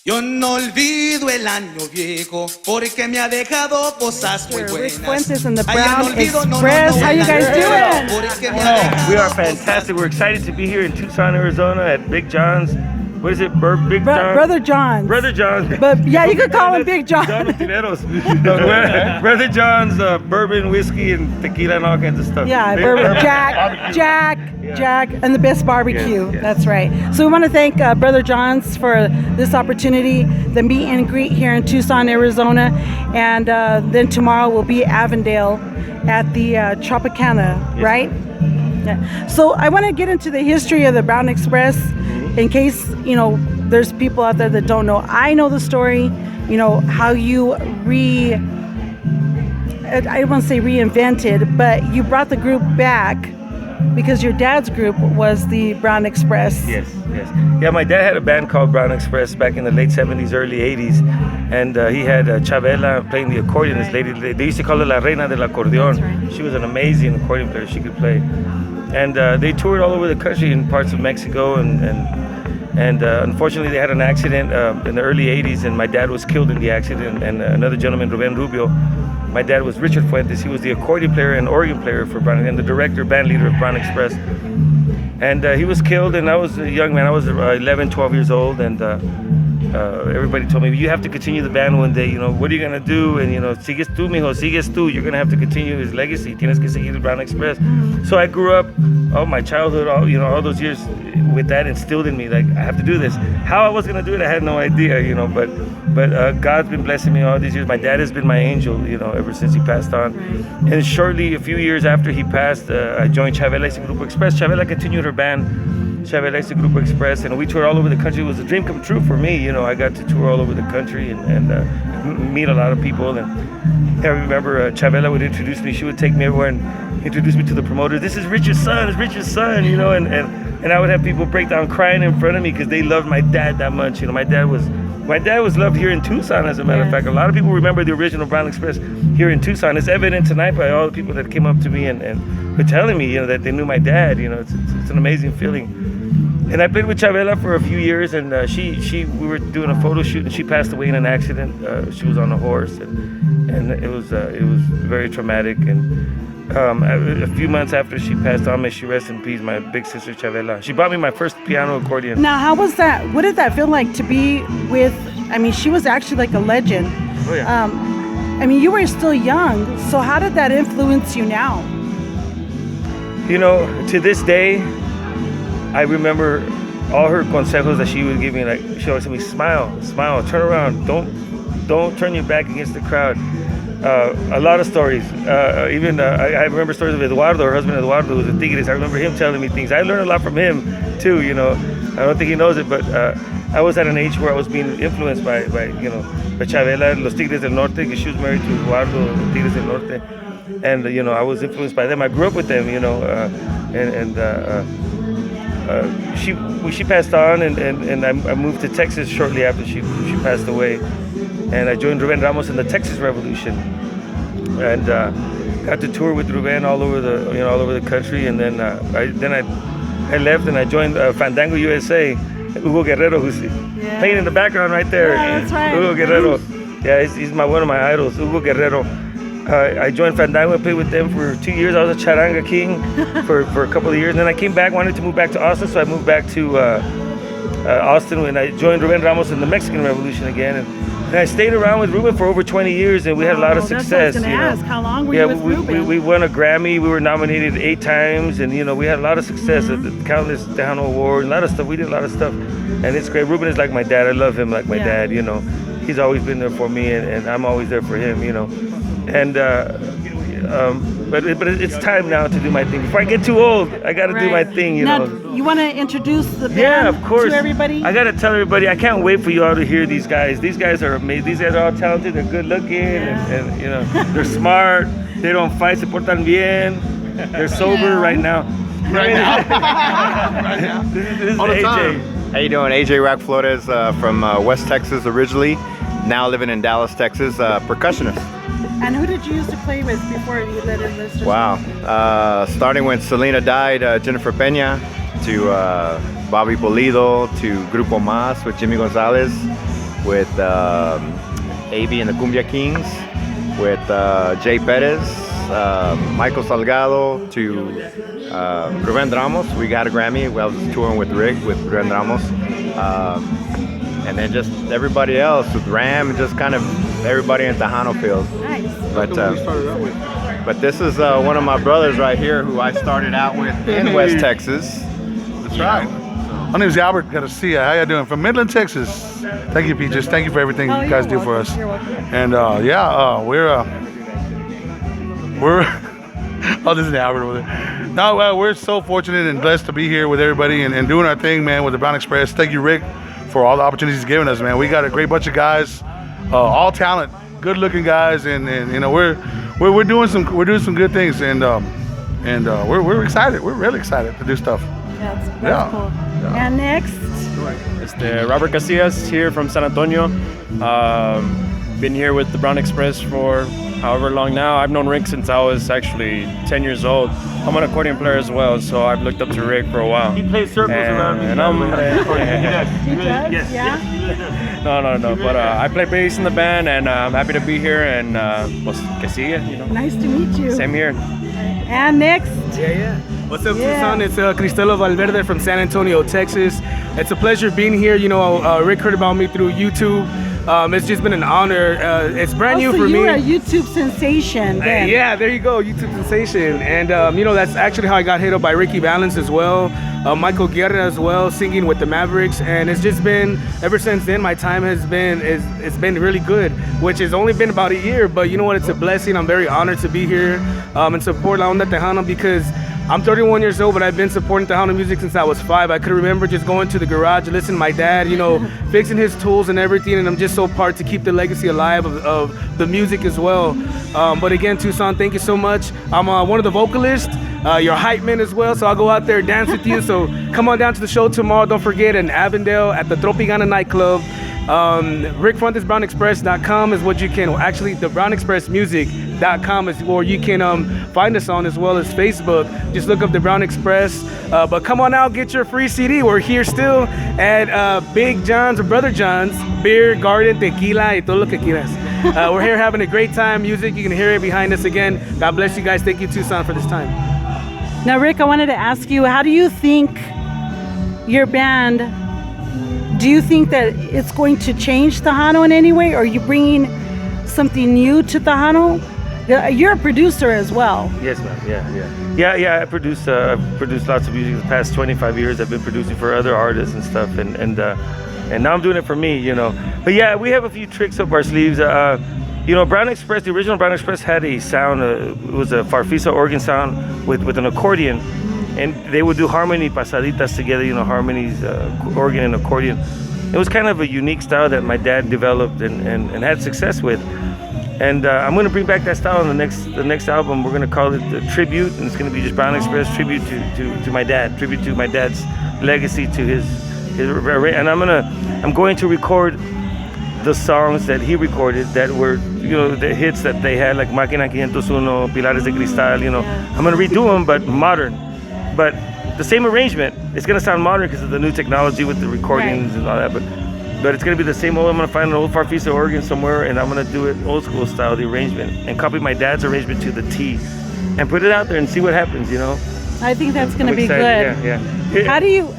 Yo no olvido el año viejo porque me ha dejado cosas muy buenas. Rick Fuentes and the Ay, ya Brown no olvido, Express. How you guys doing? porque me ha dejado We are cosas fantastic. We're excited to be here in Tucson, Arizona at Big John's. What is it? Big John? Brother John's. Brother John's. But yeah, you could call him Big John. John Tineros. Brother John's bourbon, whiskey, and tequila and all kinds of stuff. Yeah, bourbon, Jack, and the best barbecue. Yes. That's right. So we want to thank Brother John's for this opportunity, the meet and greet here in Tucson, Arizona, and then tomorrow we'll be at Avondale at the Tropicana, right? Yeah. So I want to get into the history of the Brown Express in case, there's people out there that don't know. I know the story, how you I don't want to say reinvented, but you brought the group back because your dad's group was the Brown Express. Yes. Yeah, my dad had a band called Brown Express back in the late 70s, early 80s. And he had Chavela playing the accordion. This lady, they used to call her La Reina del Acordeon. Right. She was an amazing accordion player. She could play. And they toured all over the country in parts of Mexico. And unfortunately, they had an accident in the early 80s. And my dad was killed in the accident. And another gentleman, Ruben Rubio. My dad was Richard Fuentes. He was the accordion player and organ player for Brown, and the director, band leader of Brown Express. And he was killed, and I was a young man. I was 11, 12 years old, and everybody told me, you have to continue the band one day. What are you going to do? And, sigues tú, mijo, sigues tú. You're going to have to continue his legacy. Tienes que seguir Brown Express. So I grew up, all my childhood, all those years with that instilled in me, like, I have to do this. How I was going to do it, I had no idea, but God's been blessing me all these years. My dad has been my angel, ever since he passed on. And shortly, a few years after he passed, I joined Chavela y Grupo Express. Chavela continued her band, Chavela y Grupo Express, and we toured all over the country. It was a dream come true for me. I got to tour all over the country and meet a lot of people. And I remember Chavela would introduce me. She would take me everywhere and introduce me to the promoter. This is Richard's son. It's Richard's son. And I would have people break down crying in front of me because they loved my dad that much. My dad was loved here in Tucson, as a matter of fact. A lot of people remember the original Brown Express here in Tucson. It's evident tonight by all the people that came up to me and were telling me, that they knew my dad. It's an amazing feeling. And I played with Chavela for a few years, and we were doing a photo shoot, and she passed away in an accident. She was on a horse, and it was very traumatic. And a few months after she passed on, may she rest in peace, my big sister Chavela. She bought me my first piano accordion. Now, how was that? What did that feel like to be with? She was actually like a legend. Oh yeah. You were still young, so how did that influence you now? To this day, I remember all her consejos that she would give me. Like, she always told me, smile, turn around, don't turn your back against the crowd. A lot of stories. I remember stories of Eduardo, her husband Eduardo, who was a Tigres. I remember him telling me things. I learned a lot from him too. I don't think he knows it, but I was at an age where I was being influenced by Chavela, Los Tigres del Norte, because she was married to Eduardo, Tigres del Norte, and I was influenced by them. I grew up with them, she passed on, and I moved to Texas shortly after she passed away. And I joined Ruben Ramos in the Texas Revolution, and got to tour with Ruben all over the country. And then I left and I joined Fandango USA. Hugo Guerrero, who's playing in the background right there. Yeah, that's right. Hugo Guerrero. Yeah, he's one of my idols. Hugo Guerrero. I joined Fandango and played with them for 2 years. I was a charanga king for a couple of years. And then I came back, wanted to move back to Austin, so I moved back to Austin when I joined Ruben Ramos in the Mexican Revolution again. And I stayed around with Ruben for over 20 years, and we had a lot of success. That's what I was going to ask. How long were you with Ruben? We won a Grammy. We were nominated 8 times, and we had a lot of success. Countless Tejano Awards, a lot of stuff. We did a lot of stuff, and it's great. Ruben is like my dad. I love him like my dad. He's always been there for me, and I'm always there for him. And but it's time now to do my thing. Before I get too old, I got to do my thing. Now, you want to introduce the band of course. to everybody? I got to tell everybody, I can't wait for you all to hear these guys. These guys are amazing. These guys are all talented. They're good looking, and they're smart. They don't fight. Se portan bien. They're sober right now. Right now. This is All the AJ. time. How you doing? AJ Rack Flores from West Texas originally. Now living in Dallas, Texas. Percussionist. And who did you used to play with before you let in this? Wow. Starting when Selena died, Jennifer Peña, to Bobby Pulido, to Grupo Mas with Jimmy Gonzalez, with AB and the Cumbia Kings, with Jay Perez, Michael Salgado, to Ruben Ramos. We got a Grammy. I was touring with Rick, with Ruben Ramos. And then just everybody else with Ram, just kind of everybody in Tejano field. Nice. But this is one of my brothers right here who I started out with in West Texas. That's right. My name is Albert Garcia. How you doing? From Midland, Texas. Thank you, Peaches. Thank you for everything you guys do for us. You're welcome. And we're oh, this is Albert over there. No, we're so fortunate and blessed to be here with everybody and doing our thing, man, with the Brown Express. Thank you, Rick, for all the opportunities he's given us, man. We got a great bunch of guys, all talent, good-looking guys, and you know we're doing some good things, and we're excited. We're really excited to do stuff. That's Yeah. cool. And next, Robert Casillas here from San Antonio. Been here with the Brown Express for however long now. I've known Rick since I was actually 10 years old. I'm an accordion player as well, so I've looked up to Rick for a while. He plays circles around me. And I'm he does? Yes. Yeah? no. But I play bass in the band, and I'm happy to be here. And pues que sigue, you know. Nice to meet you. Same here. And next, Yeah. What's up, Yeah. Tucson? It's Cristelo Valverde from San Antonio, Texas. It's a pleasure being here. You know, Rick heard about me through YouTube. It's just been an honor. It's brand new also for you me. were a YouTube sensation then. Yeah, there you go, YouTube sensation. And you know, that's actually how I got hit up by Ricky Valens as well, Michael Guerra as well, singing with the Mavericks. And it's just been, ever since then, my time has been, it's been really good, which has only been about a year. But you know what, it's a blessing. I'm very honored to be here and support La Onda Tejana, because I'm 31 years old, but I've been supporting Tejano music since I was 5. I could remember just going to the garage, listening to my dad, you know, fixing his tools and everything, and I'm just so part to keep the legacy alive of the music as well. But again, Tucson, thank you so much. I'm one of the vocalists, your hype man as well, so I'll go out there and dance with you. So come on down to the show tomorrow. Don't forget, in Avondale at the Tropicana nightclub. RickFuentesBrownExpress.com is what you can, actually the BrownExpressMusic.com is where you can find us on, as well as Facebook. Just look up the Brown Express. But come on out, get your free CD. We're here still at Big John's or Brother John's Beer Garden Tequila y todo lo que quieras. We're here having a great time. Music, you can hear it behind us again. God bless you guys. Thank you, Tucson, for this time. Now, Rick, I wanted to ask you, how do you think your band, do you think that it's going to change Tejano in any way? Or are you bringing something new to Tejano? You're a producer as well. Yes, ma'am. Yeah. I've produced lots of music the past 25 years. I've been producing for other artists and stuff, and now I'm doing it for me, you know. But yeah, we have a few tricks up our sleeves. You know, Brown Express, the original Brown Express had a sound. It was a farfisa organ sound with an accordion, and they would do harmony pasaditas together. You know, harmonies, organ and accordion. It was kind of a unique style that my dad developed and had success with. And I'm going to bring back that style on the next album. We're going to call it the Tribute, and it's going to be just Brown Express tribute to my dad, tribute to my dad's legacy, to his and I'm going to record the songs that he recorded that were, you know, the hits that they had, like Máquina 501, Pilares de Cristal, you know. I'm going to redo them, but modern. But the same arrangement. It's going to sound modern because of the new technology with the recordings and all that, but it's going to be the same old. I'm going to find an old farfisa organ somewhere, and I'm going to do it old school style, the arrangement, and copy my dad's arrangement to the T, and put it out there and see what happens, you know. I think that's going to be excited. good. Yeah. How do you,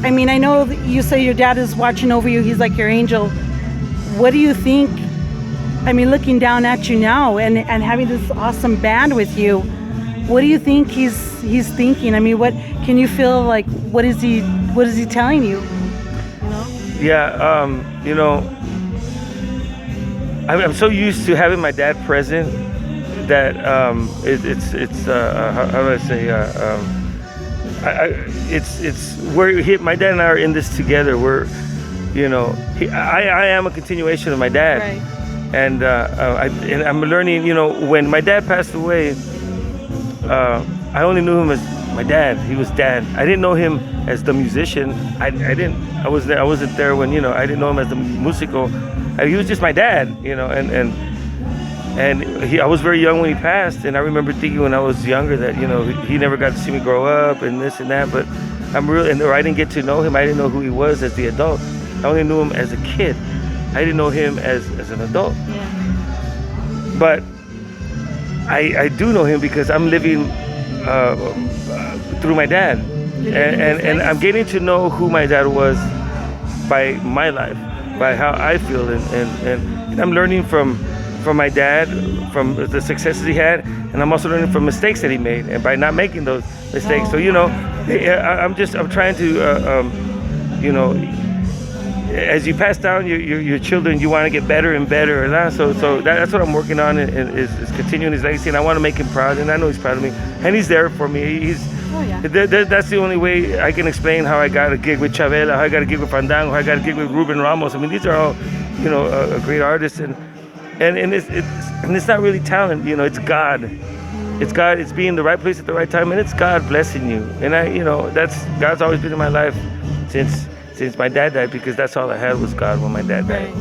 I mean, I know that you say your dad is watching over you. He's like your angel. What do you think? I mean, looking down at you now and having this awesome band with you, what do you think he's thinking? I mean, what can you feel like? What is he telling you? Yeah, you know, I'm so used to having my dad present that it's how do I say? It's where my dad and I are in this together. We're, you know, I am a continuation of my dad, Right. and I'm learning. You know, when my dad passed away, I only knew him as my dad. He was dad. I didn't know him as the musician. I wasn't there when, you know, I didn't know him as the musical. He was just my dad, you know, and I was very young when he passed, and I remember thinking when I was younger that, you know, he never got to see me grow up and this and that, but I didn't get to know him. I didn't know who he was as the adult. I only knew him as a kid. I didn't know him as an adult. Yeah. But I do know him because I'm living through my dad, and I'm getting to know who my dad was by my life, by how I feel, and I'm learning from my dad, from the successes he had, and I'm also learning from mistakes that he made, and by not making those mistakes. So I'm trying to as you pass down your children, you want to get better and better, and so that's what I'm working on, is continuing his legacy, and I want to make him proud, and I know he's proud of me, and he's there for me. That's the only way I can explain how I got a gig with Chavela, how I got a gig with Fandango, how I got a gig with Ruben Ramos. I mean, these are all great artists, and it's not really talent, it's God. It's God. It's being in the right place at the right time, and it's God blessing you. And that's God's always been in my life since my dad died, because that's all I had was God when my dad died.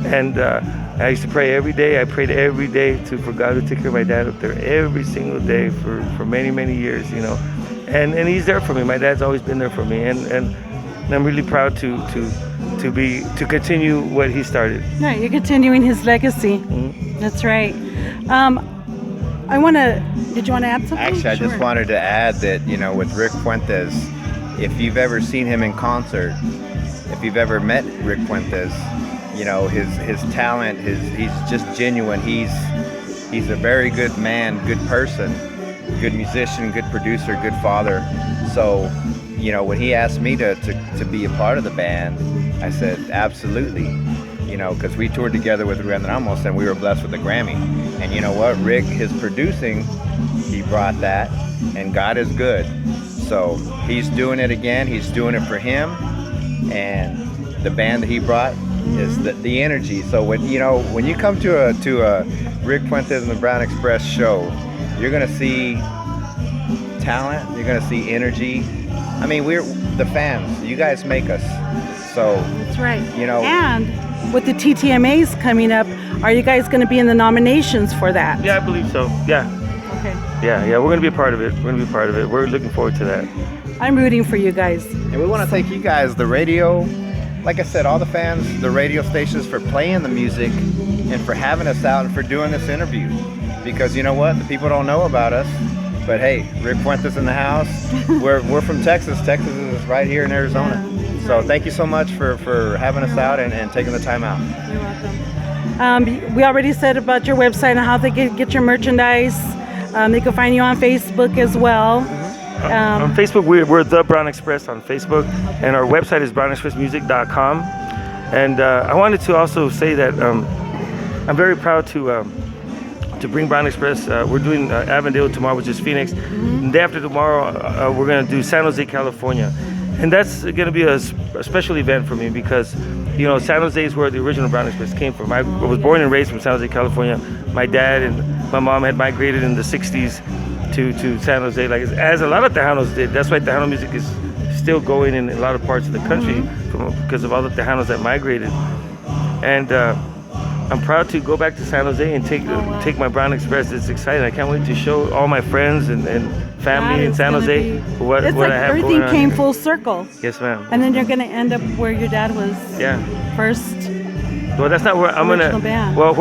And I used to pray every day. I prayed every day for God to take care of my dad up there every single day for many, many years, And he's there for me. My dad's always been there for me, and I'm really proud to continue what he started. Right, you're continuing his legacy. Mm-hmm. That's right. Did you want to add something? Actually, I just wanted to add that, with Rick Fuentes, if you've ever seen him in concert, if you've ever met Rick Fuentes, his talent, he's just genuine. He's a very good man, good person, good musician, good producer, good father. So, when he asked me to be a part of the band, I said, absolutely. Because we toured together with Ruben Ramos, and we were blessed with a Grammy. And you know what? Rick, his producing, he brought that, and God is good. So he's doing it again. He's doing it for him, and the band that he brought is the energy. So when you come to a Rick Fuentes and the Brown Express show, you're gonna see talent. You're gonna see energy. I mean, we're the fans. You guys make us. So that's right. And with the TTMAs coming up, are you guys going to be in the nominations for that? Yeah, I believe so. Yeah. Okay. Yeah, we're going to be a part of it. We're looking forward to that. I'm rooting for you guys. And we want to thank you guys, the radio, like I said, all the fans, the radio stations, for playing the music and for having us out and for doing this interview. Because you know what? The people don't know about us. But hey, Rick Fuentes in the house. We're from Texas. Texas is right here in Arizona. So thank you so much for having us out and taking the time out. You're welcome. We already said about your website and how they get your merchandise. They can find you on Facebook as well. On Facebook, we're The Brown Express on Facebook, and our website is brownexpressmusic.com. And I wanted to also say that I'm very proud to bring Brown Express. We're doing Avondale tomorrow, which is Phoenix. And the day after tomorrow, we're going to do San Jose, California. And that's going to be a special event for me because, San Jose is where the original Brown Express came from. I was born and raised from San Jose, California. My dad and my mom had migrated in the 60s to San Jose, like as a lot of Tejanos did. That's why Tejano music is still going in a lot of parts of the country because of all the Tejanos that migrated. And I'm proud to go back to San Jose and take my Brown Express. It's exciting. I can't wait to show all my friends and family in San Jose what I have going on. Everything came full circle. Yes, ma'am. And then you're going to end up where your dad was. First. Well, that's not where I'm gonna. Band. Well,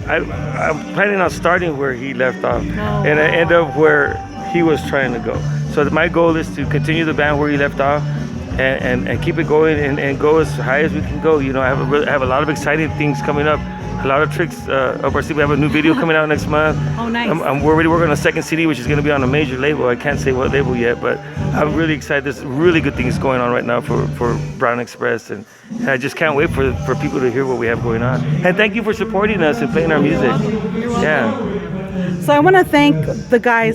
I'm planning on starting where he left off, and I end up where he was trying to go. So my goal is to continue the band where he left off, and keep it going and go as high as we can go. I have a lot of exciting things coming up. A lot of tricks up our sleeve. We have a new video coming out next month. Oh, nice. We're already working on a second CD, which is going to be on a major label. I can't say what label yet, but I'm really excited. There's really good things going on right now for Brown Express, and I just can't wait for people to hear what we have going on. And thank you for supporting us and playing our music. You're welcome. Yeah. So I want to thank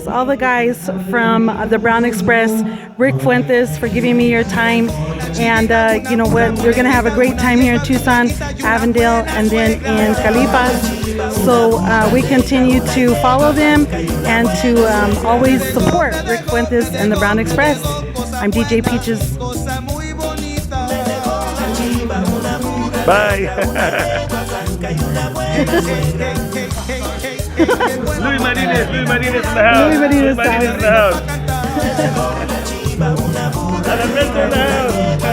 all the guys from the Brown Express, Rick Fuentes, for giving me your time. And you know what? You're going to have a great time here in Tucson, Avondale, and then in Califas. So we continue to follow them and to always support Rick Fuentes and the Brown Express. I'm DJ Peaches. Bye. Louis Martinez in the house. Louis Martinez in the house. A la mesa in the house.